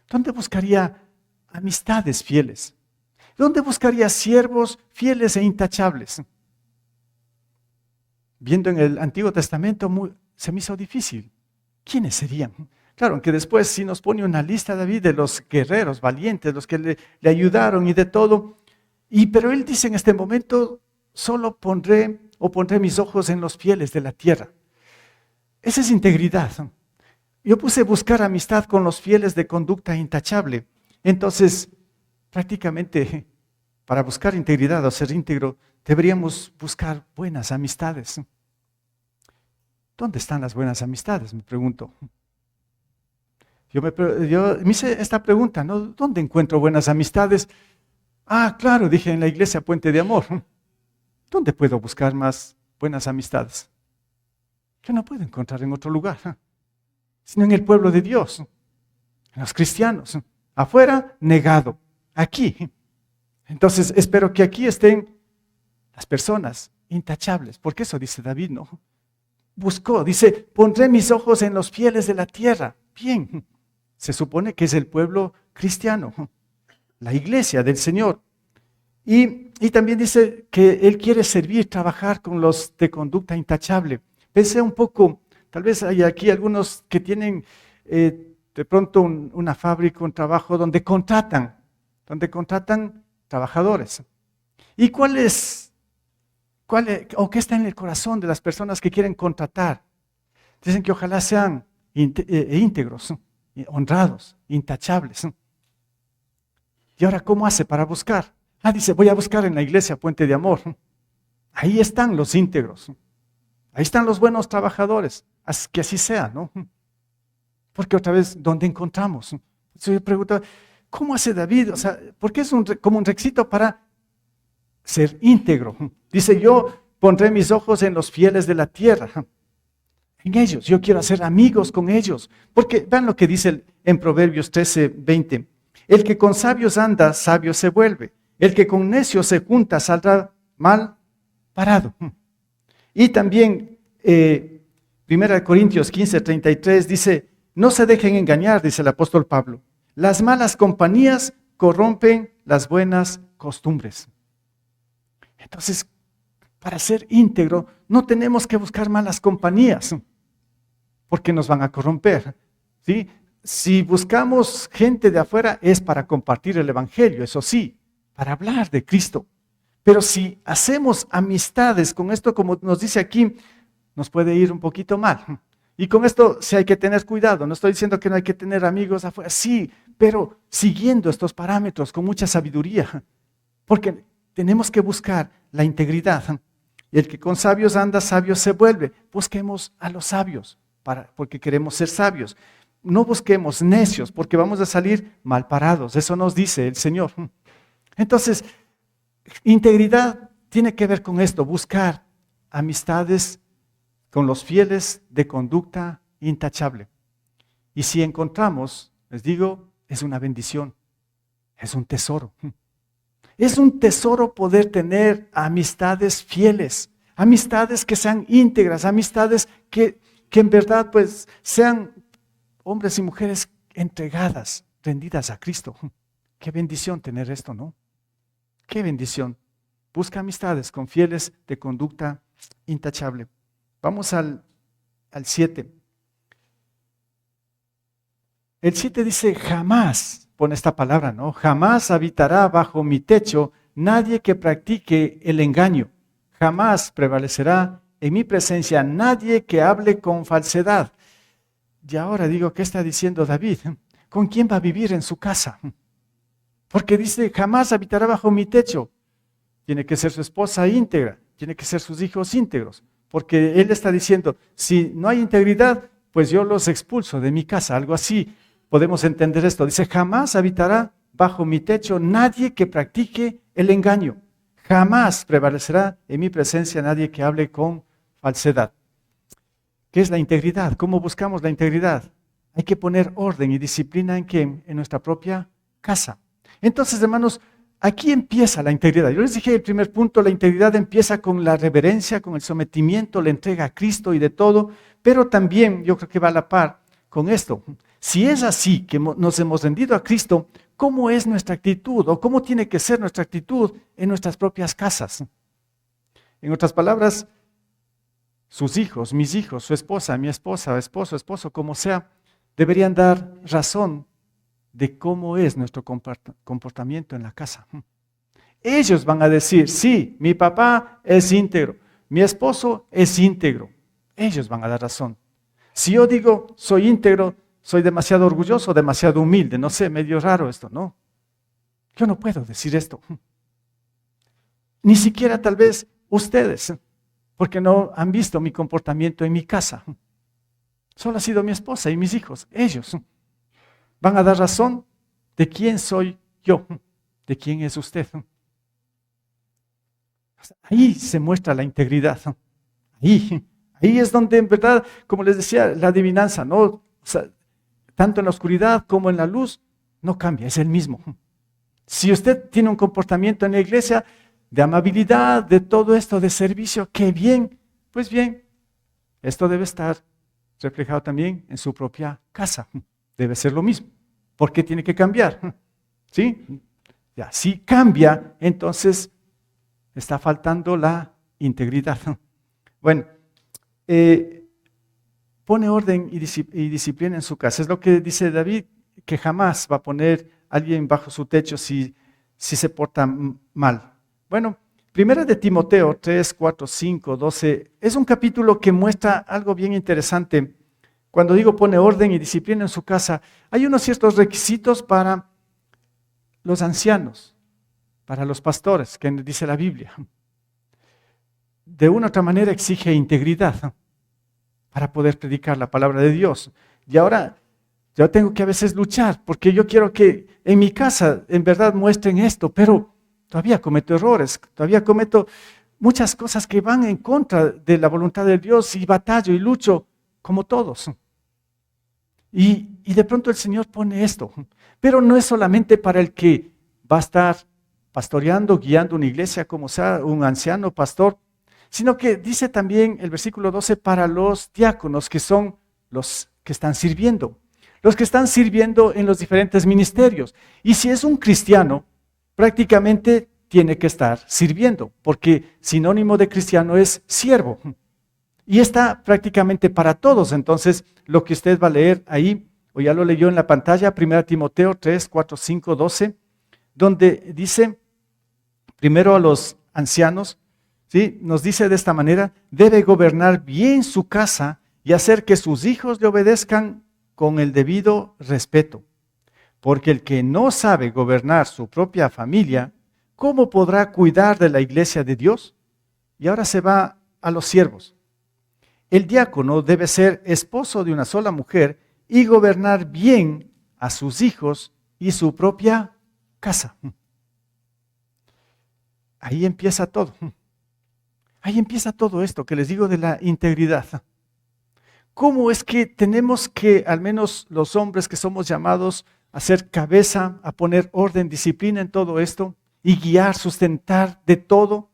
¿Dónde buscaría amistades fieles? ¿Dónde buscaría siervos fieles e intachables? Viendo en el Antiguo Testamento se me hizo difícil. ¿Quiénes serían? Claro, aunque después sí nos pone una lista, David, de los guerreros valientes, los que le ayudaron y de todo. Pero él dice en este momento, solo pondré mis ojos en los fieles de la tierra. Esa es integridad. Yo puse buscar amistad con los fieles de conducta intachable. Entonces, prácticamente, para buscar integridad o ser íntegro, deberíamos buscar buenas amistades. ¿Dónde están las buenas amistades? Me pregunto. Yo me hice esta pregunta, ¿no? ¿Dónde encuentro buenas amistades? Ah, claro, dije en la iglesia Puente de Amor. ¿Dónde puedo buscar más buenas amistades? Yo no puedo encontrar en otro lugar, sino en el pueblo de Dios, en los cristianos. Afuera, negado. Aquí. Entonces, espero que aquí estén las personas intachables, porque eso dice David, ¿no? Buscó, dice, pondré mis ojos en los fieles de la tierra. Bien, se supone que es el pueblo cristiano, la iglesia del Señor. Y también dice que Él quiere servir, trabajar con los de conducta intachable. Pensé un poco, tal vez hay aquí algunos que tienen de pronto una fábrica, un trabajo donde contratan trabajadores. ¿Y qué está en el corazón de las personas que quieren contratar? Dicen que ojalá sean íntegros, honrados, intachables. ¿Y ahora cómo hace para buscar? Dice, voy a buscar en la iglesia Puente de Amor. Ahí están los íntegros. Ahí están los buenos trabajadores. Que así sea, ¿no? Porque otra vez, ¿dónde encontramos? Entonces yo pregunto, ¿cómo hace David? O sea, ¿por qué es como un requisito para ser íntegro? Dice, yo pondré mis ojos en los fieles de la tierra. En ellos, yo quiero hacer amigos con ellos. Porque vean lo que dice en Proverbios 13:20. El que con sabios anda, sabio se vuelve. El que con necios se junta, saldrá mal parado. Y también 1 Corintios 15:33 dice, no se dejen engañar, dice el apóstol Pablo. Las malas compañías corrompen las buenas costumbres. Entonces, para ser íntegro, no tenemos que buscar malas compañías, porque nos van a corromper, ¿sí? Si buscamos gente de afuera es para compartir el evangelio, eso sí, para hablar de Cristo. Pero si hacemos amistades con esto, como nos dice aquí, nos puede ir un poquito mal. Y con esto sí hay que tener cuidado. No estoy diciendo que no hay que tener amigos afuera, sí, pero siguiendo estos parámetros con mucha sabiduría. Porque tenemos que buscar la integridad. Y el que con sabios anda, sabio se vuelve. Busquemos a los sabios, porque queremos ser sabios. No busquemos necios, porque vamos a salir mal parados. Eso nos dice el Señor. Entonces, integridad tiene que ver con esto, buscar amistades con los fieles de conducta intachable. Y si encontramos, les digo, es una bendición, es un tesoro. Es un tesoro poder tener amistades fieles, amistades que sean íntegras, amistades que en verdad pues sean hombres y mujeres entregadas, rendidas a Cristo. Qué bendición tener esto, ¿no? Qué bendición. Busca amistades con fieles de conducta intachable. Vamos al 7. El 7 dice, jamás, pone esta palabra, ¿no? Jamás habitará bajo mi techo nadie que practique el engaño. jamás prevalecerá en mi presencia nadie que hable con falsedad. Y ahora digo, ¿qué está diciendo David? ¿Con quién va a vivir en su casa? Porque dice, jamás habitará bajo mi techo. Tiene que ser su esposa íntegra, tiene que ser sus hijos íntegros. Porque él está diciendo, si no hay integridad, pues yo los expulso de mi casa. Algo así podemos entender esto. Dice, jamás habitará bajo mi techo nadie que practique el engaño. Jamás prevalecerá en mi presencia nadie que hable con falsedad. ¿Qué es la integridad? ¿Cómo buscamos la integridad? Hay que poner orden y disciplina ¿en qué? En nuestra propia casa. Entonces, hermanos, aquí empieza la integridad. Yo les dije el primer punto, la integridad empieza con la reverencia, con el sometimiento, la entrega a Cristo y de todo, pero también yo creo que va a la par con esto. Si es así que nos hemos rendido a Cristo, ¿cómo es nuestra actitud o cómo tiene que ser nuestra actitud en nuestras propias casas? En otras palabras, sus hijos, mis hijos, su esposa, mi esposa, esposo, como sea, deberían dar razón de cómo es nuestro comportamiento en la casa. Ellos van a decir, sí, mi papá es íntegro, mi esposo es íntegro. Ellos van a dar razón. Si yo digo, soy íntegro, soy demasiado orgulloso, demasiado humilde, no sé, medio raro esto, ¿no? Yo no puedo decir esto. Ni siquiera tal vez ustedes, porque no han visto mi comportamiento en mi casa. Solo ha sido mi esposa y mis hijos, ellos. Van a dar razón de quién soy yo, de quién es usted. Ahí se muestra la integridad. Ahí es donde en verdad, como les decía, la adivinanza, ¿no? O sea, tanto en la oscuridad como en la luz, no cambia, es el mismo. Si usted tiene un comportamiento en la iglesia de amabilidad, de todo esto, de servicio, qué bien, pues bien, esto debe estar reflejado también en su propia casa. Debe ser lo mismo. ¿Por qué tiene que cambiar? ¿Sí? Ya, si cambia, entonces está faltando la integridad. Bueno, pone orden y disciplina en su casa. Es lo que dice David, que jamás va a poner a alguien bajo su techo si se porta mal. Bueno, Primera de Timoteo 3, 4, 5, 12, es un capítulo que muestra algo bien interesante. Cuando digo pone orden y disciplina en su casa, hay unos ciertos requisitos para los ancianos, para los pastores, que dice la Biblia. De una u otra manera exige integridad para poder predicar la palabra de Dios. Y ahora yo tengo que a veces luchar, porque yo quiero que en mi casa en verdad muestren esto, pero todavía cometo errores, todavía cometo muchas cosas que van en contra de la voluntad de Dios y batallo y lucho como todos. Y de pronto el Señor pone esto, pero no es solamente para el que va a estar pastoreando, guiando una iglesia, como sea, un anciano, pastor, sino que dice también el versículo 12 para los diáconos, que son los que están sirviendo en los diferentes ministerios. Y si es un cristiano, prácticamente tiene que estar sirviendo, porque sinónimo de cristiano es siervo. Y está prácticamente para todos. Entonces, lo que usted va a leer ahí, o ya lo leyó en la pantalla, 1 Timoteo 3, 4, 5, 12, donde dice, primero a los ancianos, ¿sí? Nos dice de esta manera, debe gobernar bien su casa y hacer que sus hijos le obedezcan con el debido respeto. Porque el que no sabe gobernar su propia familia, ¿cómo podrá cuidar de la iglesia de Dios? Y ahora se va a los siervos. El diácono debe ser esposo de una sola mujer y gobernar bien a sus hijos y su propia casa. Ahí empieza todo. Ahí empieza todo esto que les digo de la integridad. ¿Cómo es que tenemos que, al menos los hombres que somos llamados a ser cabeza, a poner orden, disciplina en todo esto y guiar, sustentar de todo?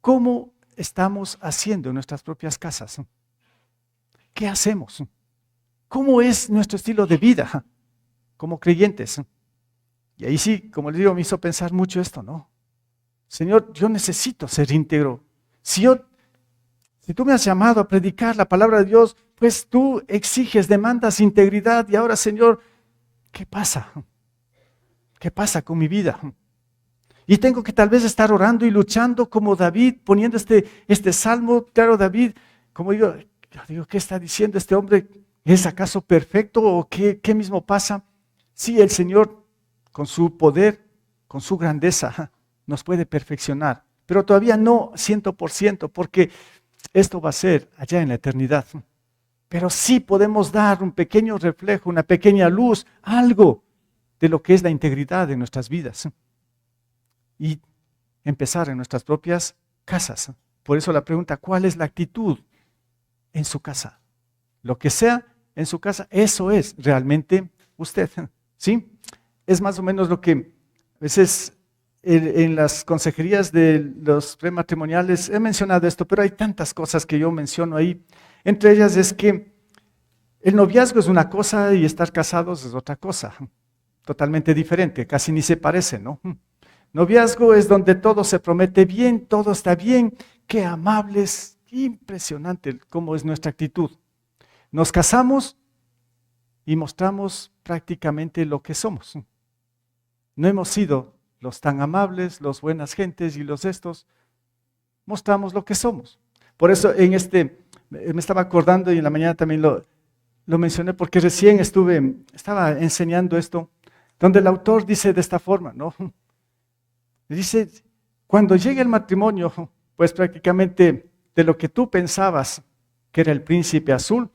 ¿Cómo estamos haciendo en nuestras propias casas? ¿Qué hacemos? ¿Cómo es nuestro estilo de vida como creyentes? Y ahí sí, como les digo, me hizo pensar mucho esto, ¿no? Señor, yo necesito ser íntegro. Si tú me has llamado a predicar la palabra de Dios, pues tú exiges, demandas integridad y ahora, Señor, ¿qué pasa? ¿Qué pasa con mi vida? Y tengo que tal vez estar orando y luchando como David, poniendo este salmo. Claro, David, como yo digo, ¿qué está diciendo este hombre? ¿Es acaso perfecto o qué mismo pasa? Sí, el Señor, con su poder, con su grandeza, nos puede perfeccionar. Pero todavía no 100%, porque esto va a ser allá en la eternidad. Pero sí podemos dar un pequeño reflejo, una pequeña luz, algo de lo que es la integridad de nuestras vidas. Y empezar en nuestras propias casas. Por eso la pregunta, ¿cuál es la actitud en su casa? Lo que sea en su casa, eso es realmente usted. ¿Sí? Es más o menos lo que a veces en las consejerías de los prematrimoniales he mencionado esto, pero hay tantas cosas que yo menciono ahí. Entre ellas es que el noviazgo es una cosa y estar casados es otra cosa, totalmente diferente, casi ni se parece, ¿no? Noviazgo es donde todo se promete bien, todo está bien, qué amables, qué impresionante cómo es nuestra actitud. Nos casamos y mostramos prácticamente lo que somos. No hemos sido los tan amables, los buenas gentes y los estos, mostramos lo que somos. Por eso me estaba acordando y en la mañana también lo mencioné porque recién estaba enseñando esto, donde el autor dice de esta forma, ¿no? Dice, cuando llegue el matrimonio, pues prácticamente de lo que tú pensabas que era el príncipe azul,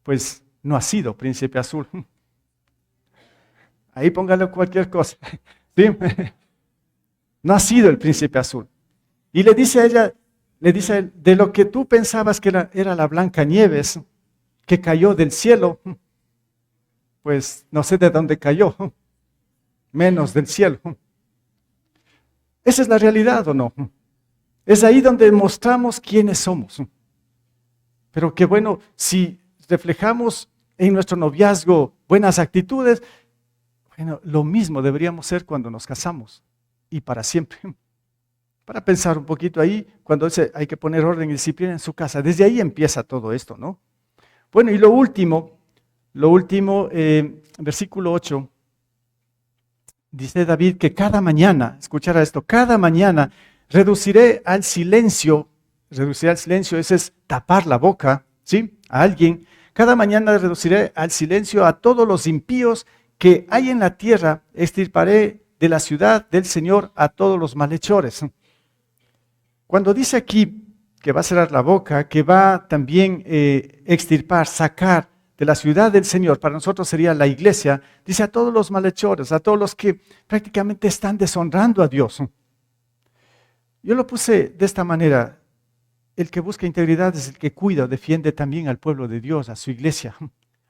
pues no ha sido príncipe azul. Ahí póngale cualquier cosa. ¿Sí? No ha sido el príncipe azul. Y le dice a ella, le dice a él, de lo que tú pensabas que era la Blancanieves, que cayó del cielo, pues no sé de dónde cayó, menos del cielo. ¿Esa es la realidad o no? Es ahí donde mostramos quiénes somos. Pero qué bueno, si reflejamos en nuestro noviazgo buenas actitudes, bueno, lo mismo deberíamos ser cuando nos casamos y para siempre. Para pensar un poquito ahí, cuando hay que poner orden y disciplina en su casa. Desde ahí empieza todo esto, ¿no? Bueno, y lo último, versículo 8, dice David que cada mañana, escuchara esto, cada mañana reduciré al silencio, ese es tapar la boca, ¿sí? A alguien. Cada mañana reduciré al silencio a todos los impíos que hay en la tierra, extirparé de la ciudad del Señor a todos los malhechores. Cuando dice aquí que va a cerrar la boca, que va también extirpar, sacar de la ciudad del Señor, para nosotros sería la iglesia, dice a todos los malhechores, a todos los que prácticamente están deshonrando a Dios. Yo lo puse de esta manera, el que busca integridad es el que cuida, defiende también al pueblo de Dios, a su iglesia,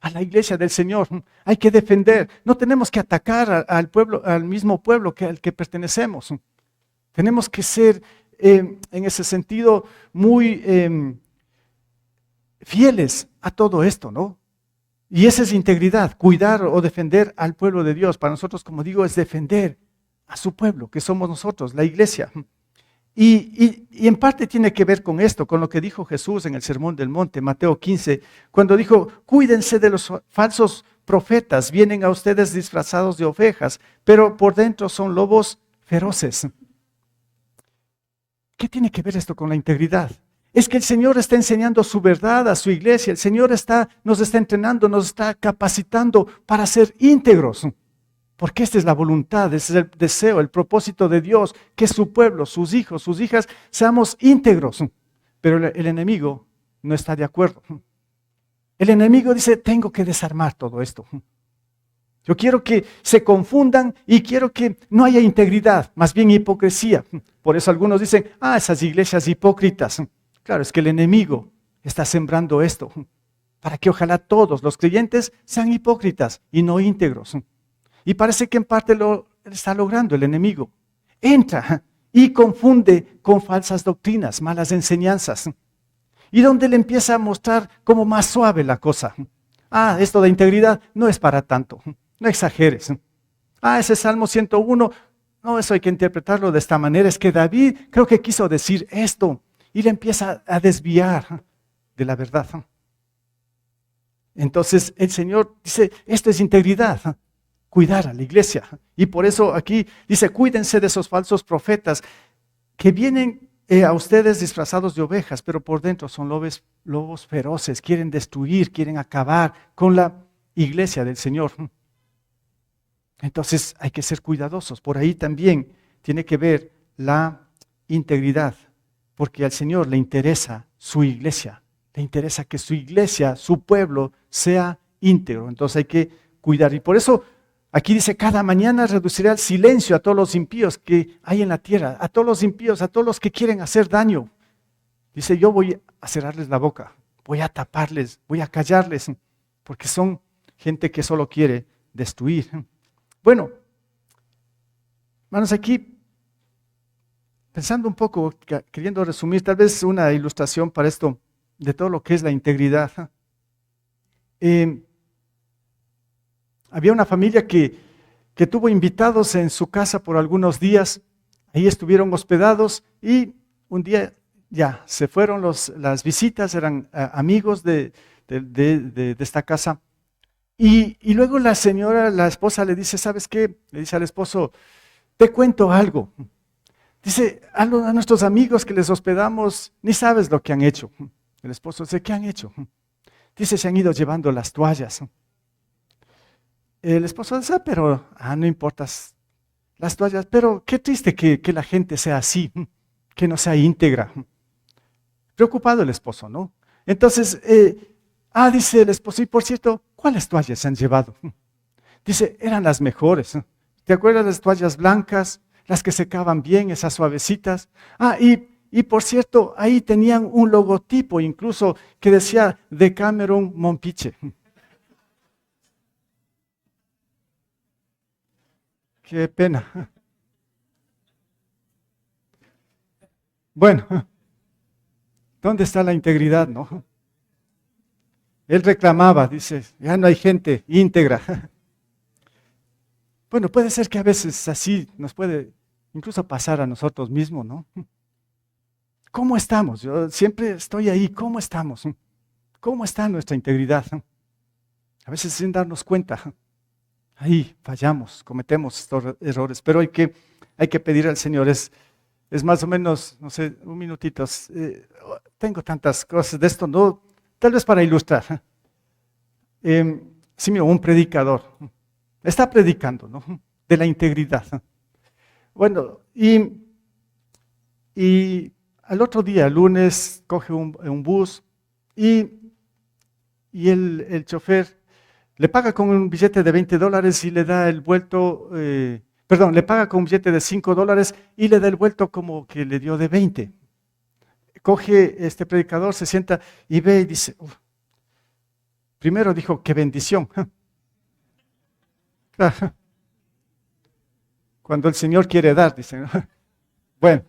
a la iglesia del Señor. Hay que defender, no tenemos que atacar al pueblo, al mismo pueblo al que pertenecemos. Tenemos que ser en ese sentido muy fieles a todo esto, ¿no? Y esa es integridad, cuidar o defender al pueblo de Dios. Para nosotros, como digo, es defender a su pueblo, que somos nosotros, la iglesia. Y en parte tiene que ver con esto, con lo que dijo Jesús en el Sermón del Monte, Mateo 15, cuando dijo, cuídense de los falsos profetas, vienen a ustedes disfrazados de ovejas, pero por dentro son lobos feroces. ¿Qué tiene que ver esto con la integridad? Es que el Señor está enseñando su verdad a su iglesia, el Señor nos está entrenando, nos está capacitando para ser íntegros. Porque esta es la voluntad, ese es el deseo, el propósito de Dios, que su pueblo, sus hijos, sus hijas, seamos íntegros. Pero el enemigo no está de acuerdo. El enemigo dice, tengo que desarmar todo esto. Yo quiero que se confundan y quiero que no haya integridad, más bien hipocresía. Por eso algunos dicen, esas iglesias hipócritas. Claro, es que el enemigo está sembrando esto, para que ojalá todos los creyentes sean hipócritas y no íntegros. Y parece que en parte lo está logrando el enemigo. Entra y confunde con falsas doctrinas, malas enseñanzas. Y donde le empieza a mostrar como más suave la cosa. Esto de integridad no es para tanto, no exageres. Ese Salmo 101, no, eso hay que interpretarlo de esta manera. Es que David creo que quiso decir esto y le empieza a desviar de la verdad. Entonces el Señor dice, esto es integridad. cuidar a la iglesia. Y por eso aquí dice, cuídense de esos falsos profetas que vienen a ustedes disfrazados de ovejas, pero por dentro son lobos feroces, quieren destruir, quieren acabar con la iglesia del Señor. Entonces hay que ser cuidadosos. Por ahí también tiene que ver la integridad, porque al Señor le interesa su iglesia, le interesa que su iglesia, su pueblo, sea íntegro. Entonces hay que cuidar. Y por eso aquí dice, cada mañana reduciré al silencio a todos los impíos que hay en la tierra, a todos los impíos, a todos los que quieren hacer daño. Dice, yo voy a cerrarles la boca, voy a taparles, voy a callarles, porque son gente que solo quiere destruir. Bueno, hermanos, aquí, pensando un poco, queriendo resumir, tal vez una ilustración para esto, de todo lo que es la integridad. Había una familia que tuvo invitados en su casa por algunos días, ahí estuvieron hospedados y un día ya se fueron las visitas, eran amigos de esta casa. Y luego la esposa le dice, ¿sabes qué? Le dice al esposo, te cuento algo. Dice, a nuestros amigos que les hospedamos, ni sabes lo que han hecho. El esposo dice, ¿qué han hecho? Dice, se han ido llevando las toallas. El esposo dice, pero no importa las toallas, pero qué triste que la gente sea así, que no sea íntegra. Preocupado el esposo, ¿no? Entonces, dice el esposo, y por cierto, ¿cuáles toallas se han llevado? Dice, eran las mejores. ¿Te acuerdas de las toallas blancas, las que secaban bien, esas suavecitas? Y por cierto, ahí tenían un logotipo incluso que decía Decameron Mompiche. Qué pena. Bueno, ¿dónde está la integridad, no? Él reclamaba, dice, ya no hay gente íntegra. Bueno, puede ser que a veces así nos puede incluso pasar a nosotros mismos, ¿no? ¿Cómo estamos? Yo siempre estoy ahí, ¿cómo estamos? ¿Cómo está nuestra integridad? A veces sin darnos cuenta, ahí fallamos, cometemos estos errores, pero hay que pedir al Señor, es más o menos, no sé, un minutito, tengo tantas cosas de esto, no, tal vez para ilustrar. Sí, mira, un predicador está predicando, ¿no? De la integridad. Bueno, y al otro día, el lunes, coge un bus y el chofer le paga con un billete de $20 y le da el vuelto, le paga con un billete de $5 y le da el vuelto como que le dio de 20. Coge este predicador, se sienta y ve y dice, primero dijo, qué bendición. Cuando el Señor quiere dar, dice, ¿no? Bueno,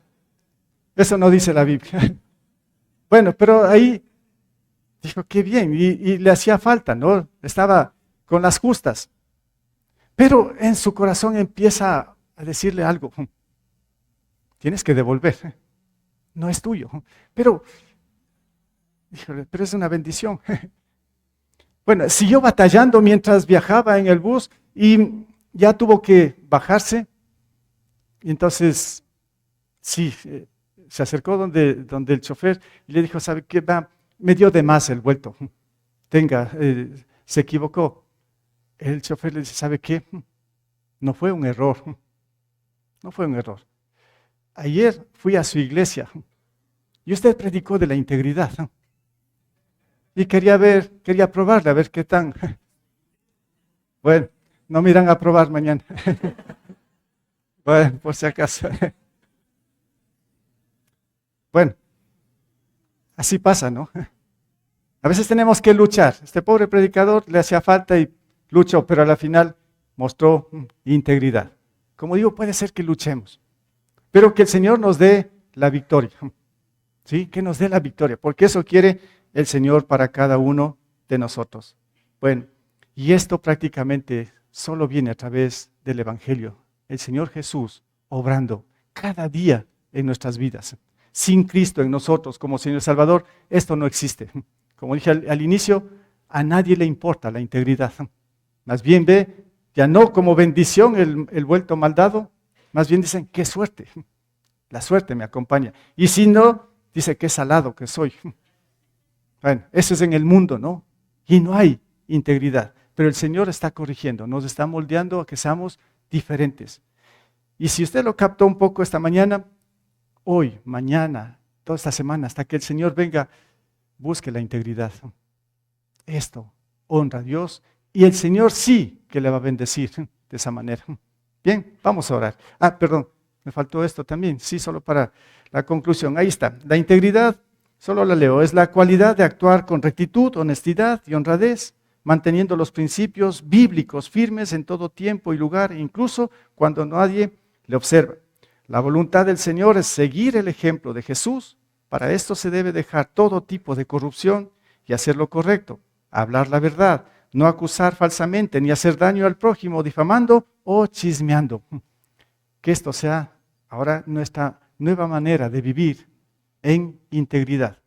eso no dice la Biblia. Bueno, pero ahí dijo, qué bien, y le hacía falta, ¿no? Estaba con las justas. Pero en su corazón empieza a decirle algo. Tienes que devolver. No es tuyo. Pero es una bendición. Bueno, siguió batallando mientras viajaba en el bus y ya tuvo que bajarse. Y entonces, sí, se acercó donde el chofer y le dijo, ¿sabe qué? Me dio de más el vuelto. Tenga, se equivocó. El chofer le dice, ¿sabe qué? No fue un error. No fue un error. Ayer fui a su iglesia y usted predicó de la integridad. Y quería probarle, a ver qué tan. Bueno, no me irán a probar mañana. Bueno, por si acaso. Bueno, así pasa, ¿no? A veces tenemos que luchar. Este pobre predicador le hacía falta y luchó, pero a la final mostró integridad. Como digo, puede ser que luchemos, pero que el Señor nos dé la victoria. ¿Sí? Que nos dé la victoria, porque eso quiere el Señor para cada uno de nosotros. Bueno, y esto prácticamente solo viene a través del Evangelio. El Señor Jesús obrando cada día en nuestras vidas. Sin Cristo en nosotros como Señor Salvador, esto no existe. Como dije al inicio, a nadie le importa la integridad. Más bien ve Ya no como bendición el vuelto maldado, más bien dicen, qué suerte, la suerte me acompaña. Y si no, dice, qué salado que soy. Bueno, eso es en el mundo, ¿no? Y no hay integridad. Pero el Señor está corrigiendo, nos está moldeando a que seamos diferentes. Y si usted lo captó un poco esta mañana, hoy, mañana, toda esta semana, hasta que el Señor venga, busque la integridad. Esto honra a Dios y el Señor sí que le va a bendecir de esa manera. Bien, vamos a orar. Perdón, me faltó esto también. Sí, solo para la conclusión. Ahí está. La integridad, solo la leo, es la cualidad de actuar con rectitud, honestidad y honradez, manteniendo los principios bíblicos firmes en todo tiempo y lugar, incluso cuando nadie le observa. La voluntad del Señor es seguir el ejemplo de Jesús. Para esto se debe dejar todo tipo de corrupción y hacer lo correcto, hablar la verdad, no acusar falsamente, ni hacer daño al prójimo difamando o chismeando. Que esto sea ahora nuestra nueva manera de vivir en integridad.